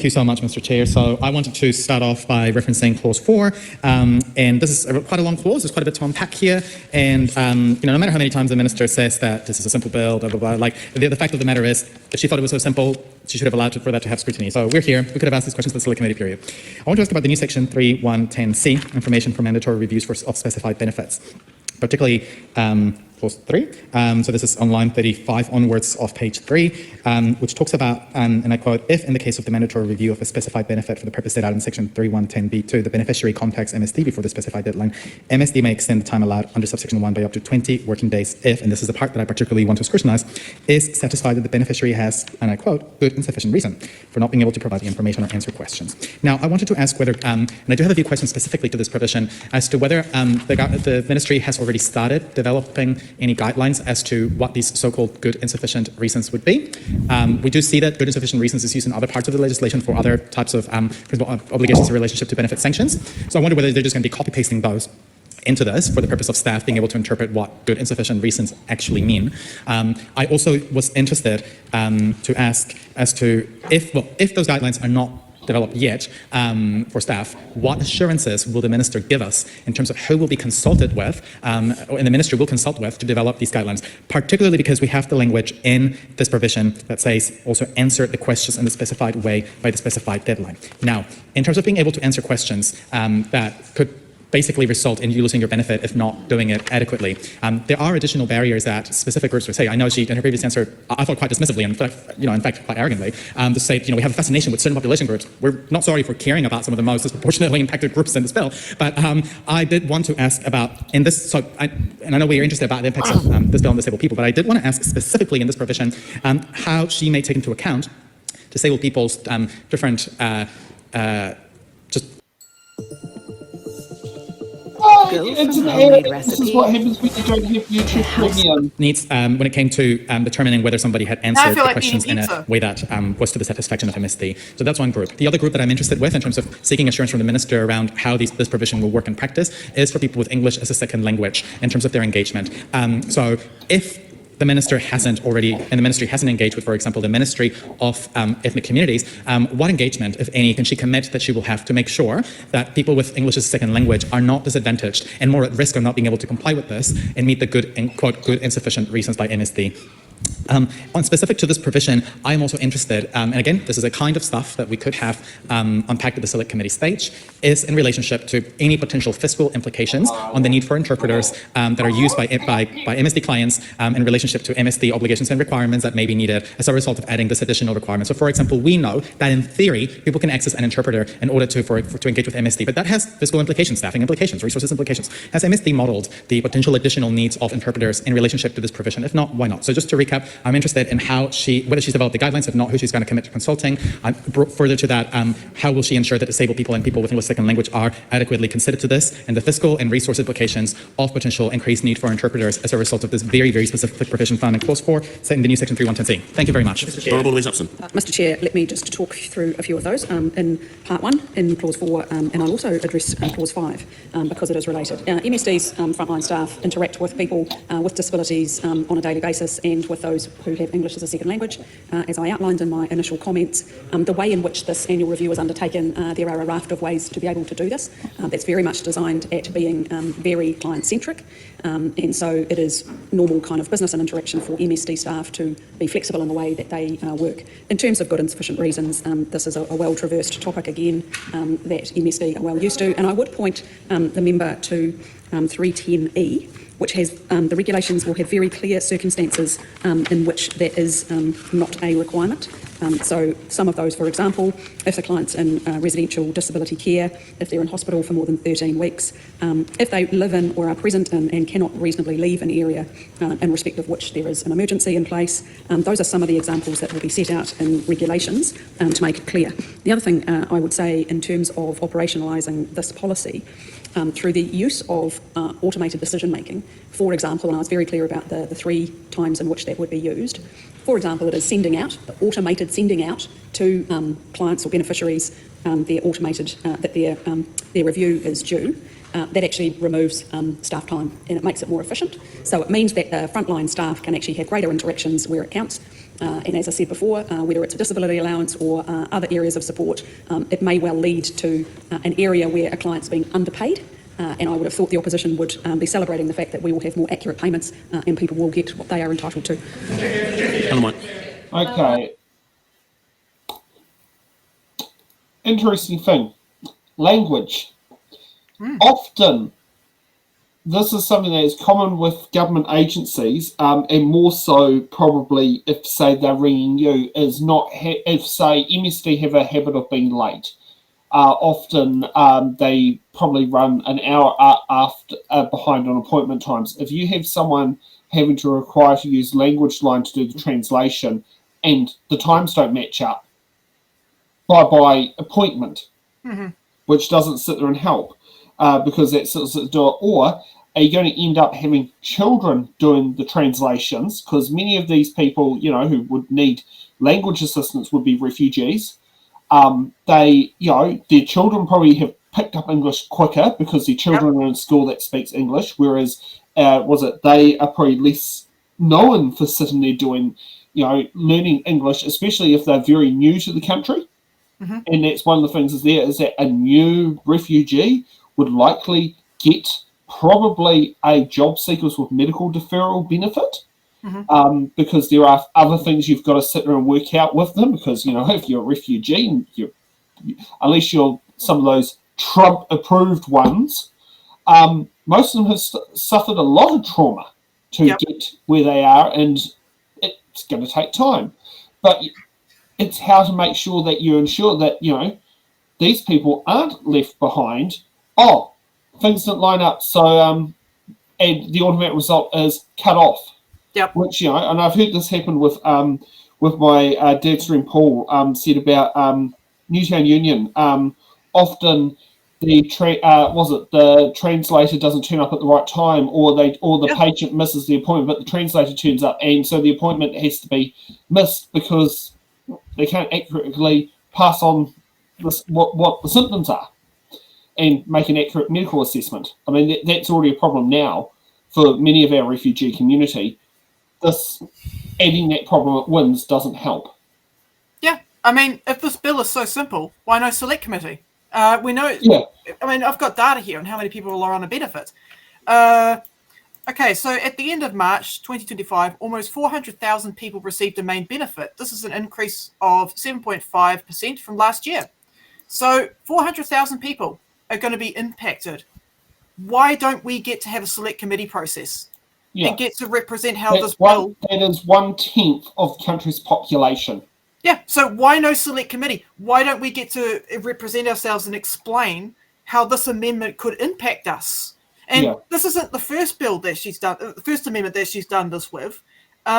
Thank you so much, Mr. Chair. So I wanted to start off by referencing clause 4, and this is quite a long clause. There's quite a bit to unpack here, and no matter how many times the minister says that this is a simple bill, blah blah blah, like the fact of the matter is, if she thought it was so simple, she should have allowed for that to have scrutiny. So we're here. We could have asked these questions to the Select Committee. Period. I want to ask about the new section 3.1.10c, information for mandatory reviews of specified benefits, particularly clause 3. So this is on line 35 onwards of page 3, which talks about, and I quote, if in the case of the mandatory review of a specified benefit for the purpose set out in section 3.1.10b2, the beneficiary contacts MSD before the specified deadline, MSD may extend the time allowed under subsection 1 by up to 20 working days if, and this is the part that I particularly want to scrutinize, is satisfied that the beneficiary has, and I quote, good and sufficient reason for not being able to provide the information or answer questions. Now, I wanted to ask whether, and I do have a few questions specifically to this provision, as to whether the ministry has already started developing any guidelines as to what these so-called good and sufficient reasons would be. We do see that good and sufficient reasons is used in other parts of the legislation for other types of obligations in relationship to benefit sanctions. So I wonder whether they're just going to be copy-pasting those into this for the purpose of staff being able to interpret what good and sufficient reasons actually mean. I also was interested to ask as to if those guidelines are not developed yet for staff, what assurances will the minister give us in terms of who will be consulted with, and the ministry will consult with to develop these guidelines, particularly because we have the language in this provision that says also answer the questions in the specified way by the specified deadline. Now, in terms of being able to answer questions that could basically result in you losing your benefit if not doing it adequately. There are additional barriers that specific groups would say. I know she, in her previous answer, I thought quite dismissively, and in fact, quite arrogantly, to say, we have a fascination with certain population groups. We're not sorry for caring about some of the most disproportionately impacted groups in this bill, but I did want to ask about, in this, and I know we're interested about the impacts of this bill on disabled people, but I did want to ask specifically in this provision how she may take into account disabled people's different, This is what happens when you don't have YouTube Premium. Needs when it came to determining whether somebody had answered the questions in a way that was to the satisfaction of MSD. So that's one group. The other group that I'm interested with in terms of seeking assurance from the minister around how this provision will work in practice is for people with English as a second language in terms of their engagement. So if the minister hasn't already, and the ministry hasn't engaged with, for example, the Ministry of Ethnic Communities, what engagement, if any, can she commit that she will have to make sure that people with English as a second language are not disadvantaged and more at risk of not being able to comply with this and meet the good and, quote, good and sufficient reasons by MSD? On specific to this provision, I'm also interested, and again, this is a kind of stuff that we could have unpacked at the Select Committee stage, is in relationship to any potential fiscal implications on the need for interpreters that are used by MSD clients in relationship to MSD obligations and requirements that may be needed as a result of adding this additional requirement. So, for example, we know that in theory, people can access an interpreter in order to engage with MSD, but that has fiscal implications, staffing implications, resources implications. Has MSD modeled the potential additional needs of interpreters in relationship to this provision? If not, why not? So just to recap, I'm interested in how whether she's developed the guidelines, if not, who she's going to commit to consulting. Further to that, how will she ensure that disabled people and people with English second language are adequately considered to this and the fiscal and resource implications of potential increased need for interpreters as a result of this very, very specific provision found in clause 4, set in the new section 3.1.10c. Thank you very much. Honourable Louise Upston. Mr. Chair, let me just talk through a few of those. In part 1, in clause 4, and I'll also address clause 5 because it is related. MSD's frontline staff interact with people with disabilities on a daily basis and with those who have English as a second language. As I outlined in my initial comments, the way in which this annual review is undertaken, there are a raft of ways to be able to do this. That's very much designed at being very client-centric, and so it is normal kind of business and interaction for MSD staff to be flexible in the way that they work. In terms of good and sufficient reasons, this is a well-traversed topic again that MSD are well used to, and I would point the member to 310E, which has the regulations will have very clear circumstances in which that is not a requirement. So some of those, for example, if the client's in residential disability care, if they're in hospital for more than 13 weeks, if they live in or are present in and cannot reasonably leave an area in respect of which there is an emergency in place, those are some of the examples that will be set out in regulations to make it clear. The other thing I would say in terms of operationalising this policy, through the use of automated decision making, for example, and I was very clear about the 3 times in which that would be used. For example, it is sending out, the automated sending out to clients or beneficiaries their automated, that their review is due, that actually removes staff time and it makes it more efficient. So it means that frontline staff can actually have greater interactions where it counts. And as I said before, whether it's a disability allowance or other areas of support, it may well lead to an area where a client's being underpaid. And I would have thought the opposition would be celebrating the fact that we will have more accurate payments and people will get what they are entitled to. Okay. Interesting thing. Language. Often, this is something that is common with government agencies, and more so probably if, say, they're ringing you, is not, if, say, MSD have a habit of being late. Often they probably run an hour after behind on appointment times. If you have someone having to require to use language line to do the translation and the times don't match up, by appointment, which doesn't sit there and help because that sits there, or are you going to end up having children doing the translations? Because many of these people, who would need language assistance would be refugees. Their children probably have picked up English quicker because their children are in school that speaks English, whereas they are probably less known for sitting there doing, learning English, especially if they're very new to the country. And that's one of the things is that a new refugee would likely get probably a job seekers with medical deferral benefit. Because there are other things you've got to sit there and work out with them because, if you're a refugee, unless you're some of those Trump-approved ones, most of them have suffered a lot of trauma to get where they are, and it's going to take time. But it's how to make sure that you ensure that, these people aren't left behind. Oh, things didn't line up, so and the automatic result is cut off. Which, and I've heard this happen with my dad's friend Paul said about Newtown Union. Often the translator doesn't turn up at the right time, or the patient misses the appointment, but the translator turns up, and so the appointment has to be missed because they can't accurately pass on what the symptoms are and make an accurate medical assessment. I mean, that's already a problem now for many of our refugee community. This adding that problem at wins doesn't help. Yeah, I mean, if this bill is so simple, why no select committee? We know. Yeah. I mean, I've got data here on how many people are on a benefit. Okay, so at the end of March 2025, almost 400,000 people received a main benefit. This is an increase of 7.5% from last year. So 400,000 people are going to be impacted. Why don't we get to have a select committee process? And get to represent how this bill... That is 1/10 of the country's population. Yeah, so why no select committee? Why don't we get to represent ourselves and explain how this amendment could impact us? And this isn't the first bill that she's done, the first amendment that she's done this with.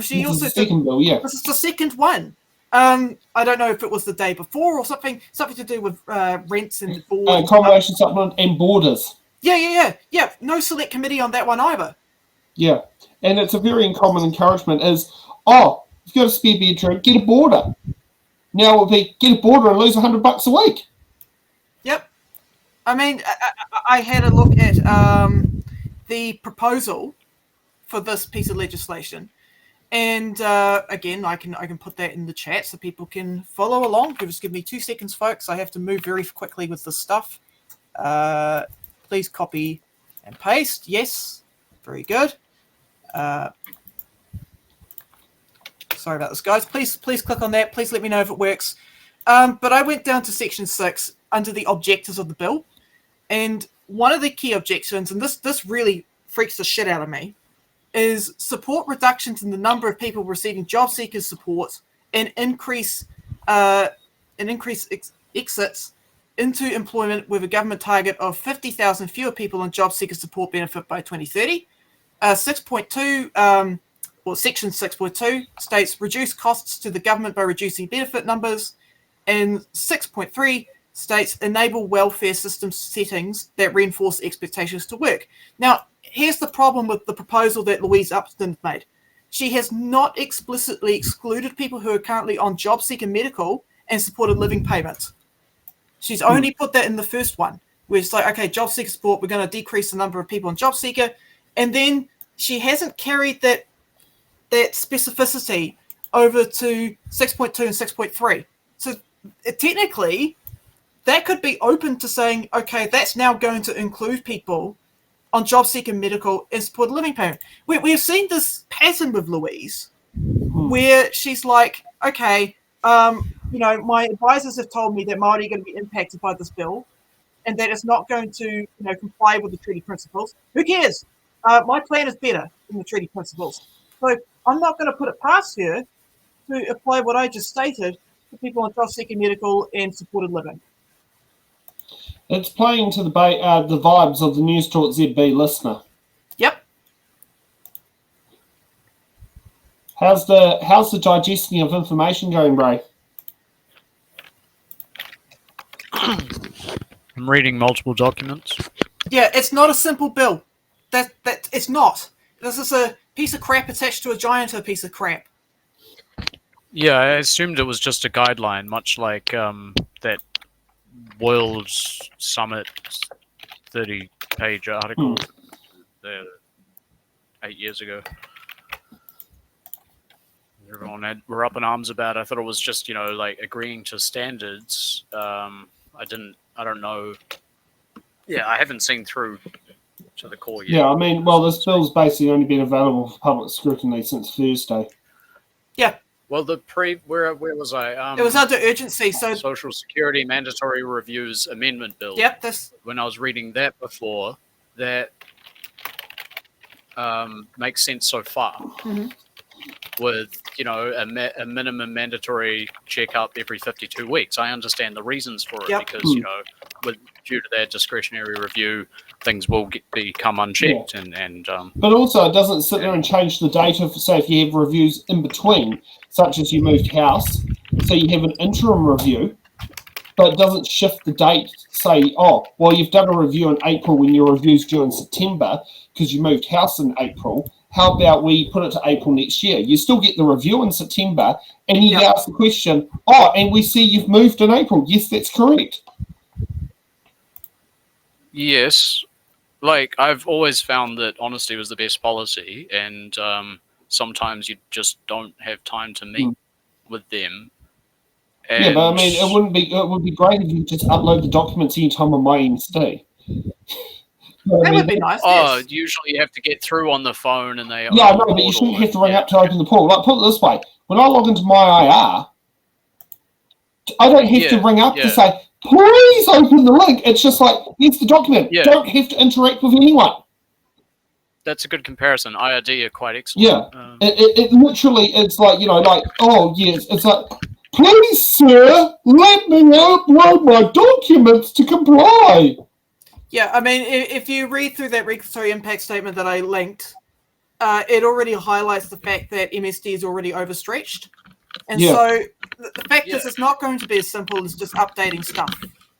She this also is the second bill, This is the second one. I don't know if it was the day before or something to do with rents and board. Accommodation supplement and borders. Yeah. No select committee on that one either. Yeah, and it's a very common encouragement is, if you've got a spare bedroom, get a boarder. Now it would be get a boarder and lose $100 a week. Yep. I mean, I had a look at the proposal for this piece of legislation, and again, I can put that in the chat so people can follow along. Just give me 2 seconds, folks. I have to move very quickly with this stuff. Please copy and paste. Yes, very good. Sorry about this, guys. Please click on that. Please let me know if it works. But I went down to section 6 under the objectives of the bill, and one of the key objections, and this really freaks the shit out of me, is support reductions in the number of people receiving job seekers support and increase exits into employment with a government target of 50,000 fewer people on job seeker support benefit by 2030. 6.2, or section 6.2 states reduce costs to the government by reducing benefit numbers, and 6.3 states enable welfare system settings that reinforce expectations to work. Now, here's the problem with the proposal that Louise Upston made. She has not explicitly excluded people who are currently on job seeker medical and supported living payments. She's only put that in the first one, where it's like, okay, job seeker support, we're going to decrease the number of people on job seeker, and then she hasn't carried that specificity over to 6.2 and 6.3. So technically, that could be open to saying, okay, that's now going to include people on job seeker medical and supported living payment. We've seen this pattern with Louise, where she's like, okay, my advisors have told me that Māori are going to be impacted by this bill, and that it's not going to, comply with the treaty principles. Who cares? My plan is better than the treaty principles. So I'm not going to put it past her to apply what I just stated to people on job seeker medical and supported living. It's playing to the vibes of the News Talk ZB listener. Yep. How's the digesting of information going, Ray? I'm reading multiple documents. Yeah, it's not a simple bill. That it's not. This is a piece of crap attached to a gianter piece of crap. Yeah, I assumed it was just a guideline, much like that World Summit 30-page article there 8 years ago. Everyone were up in arms about it. I thought it was just, agreeing to standards. I don't know. Yeah, I haven't seen through to the core yet. Yeah, I mean, well, this bill's basically only been available for public scrutiny since Thursday. Yeah. Well, where was I? It was under urgency, so Social Security Mandatory Reviews Amendment Bill. Yep, when I was reading that before, that makes sense so far. Mm-hmm. With a minimum mandatory checkup every 52 weeks, I understand the reasons for it because due to their discretionary review, things will become unchecked and. But also, it doesn't sit there and change the data for, say, if you have reviews in between, such as you moved house, so you have an interim review, but it doesn't shift the date. Say, you've done a review in April when your review's due in September because you moved house in April. How about we put it to April next year? You still get the review in September, and you ask the question, and we see you've moved in April. Yes, that's correct. Yes. I've always found that honesty was the best policy, and sometimes you just don't have time to meet with them. And but I mean, it would be great if you just upload the documents anytime on MyMC. That would be nice. Yes. Usually you have to get through on the phone, and they. Yeah, I know, but you shouldn't have to ring up to open the portal. Like, put it this way: when I log into my IR, I don't have to ring up to say, "Please open the link." It's just like, here's the document. Yeah. Don't have to interact with anyone. That's a good comparison. IRD are quite excellent. Yeah, it literally, it's like, it's like, please, sir, let me upload my documents to comply. Yeah, I mean, if you read through that regulatory impact statement that I linked, it already highlights the fact that MSD is already overstretched. And so the fact is, it's not going to be as simple as just updating stuff.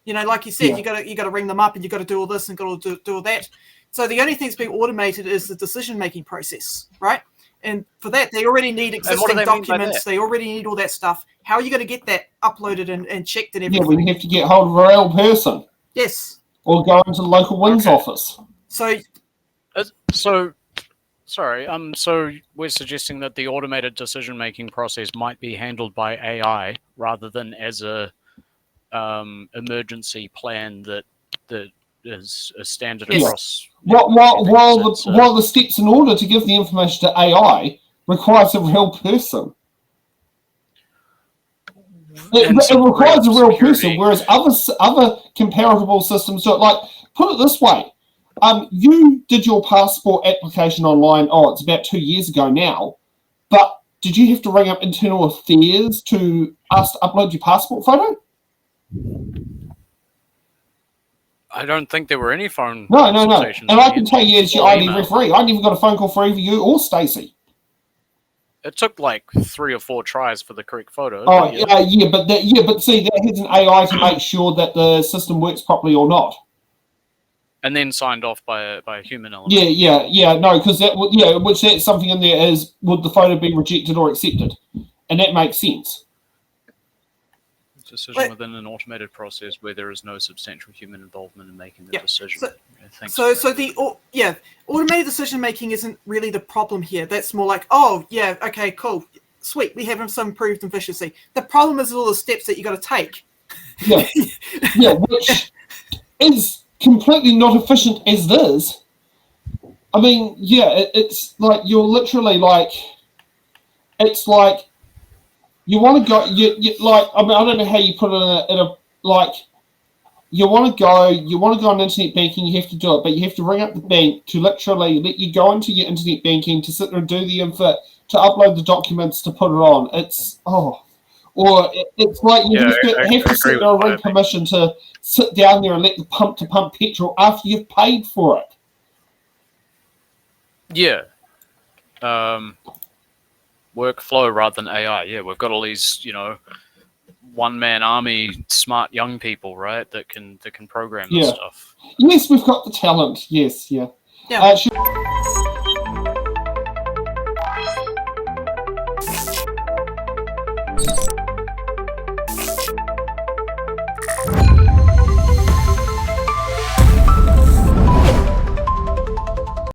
Like you said, you got to ring them up, and you got to do all this and got to do all that. So the only thing that's being automated is the decision-making process, right? And for that, they already need existing documents. They already need all that stuff. How are you going to get that uploaded and checked and everything? Yeah, we have to get hold of a real person. Yes. Or go into the local WINS office. So we're suggesting that the automated decision-making process might be handled by AI rather than as a emergency plan that is a standard across. While the steps in order to give the information to AI requires a real person. It requires a real person, whereas other comparable systems do it. Like, put it this way: you did your passport application online. It's about 2 years ago now, but did you have to ring up Internal Affairs to ask to upload your passport photo? I don't think there were any phone. No. And I can tell you, as your ID referee, I never got a phone call for either you or Stacey. It took like 3 or 4 tries for the correct photo. But see, that has an AI to make sure that the system works properly or not. And then signed off by a human element. No, because which that's something in there is, would the photo be rejected or accepted, and that makes sense. Decision within an automated process where there is no substantial human involvement in making the decision. So the automated decision making isn't really the problem here. That's more like, oh yeah, okay, cool, sweet, we have some improved efficiency. The problem is all the steps that you got to take. Yeah, yeah, which is completely not efficient as it is. I mean, yeah, it's like you're literally like, it's like you want to go. You like. I mean, I don't know how you put it in a like. You want to go on internet banking. You have to do it, but you have to ring up the bank to literally let you go into your internet banking to sit there and do the input, to upload the documents, to put it on. It's or it's like you have to sit there and ring permission to sit down there and let the pump to pump petrol after you've paid for it. Yeah. Workflow rather than AI. Yeah, we've got all these, one-man army, smart young people, right, that can program this stuff. Yes, we've got the talent. Yes, yeah. Yeah.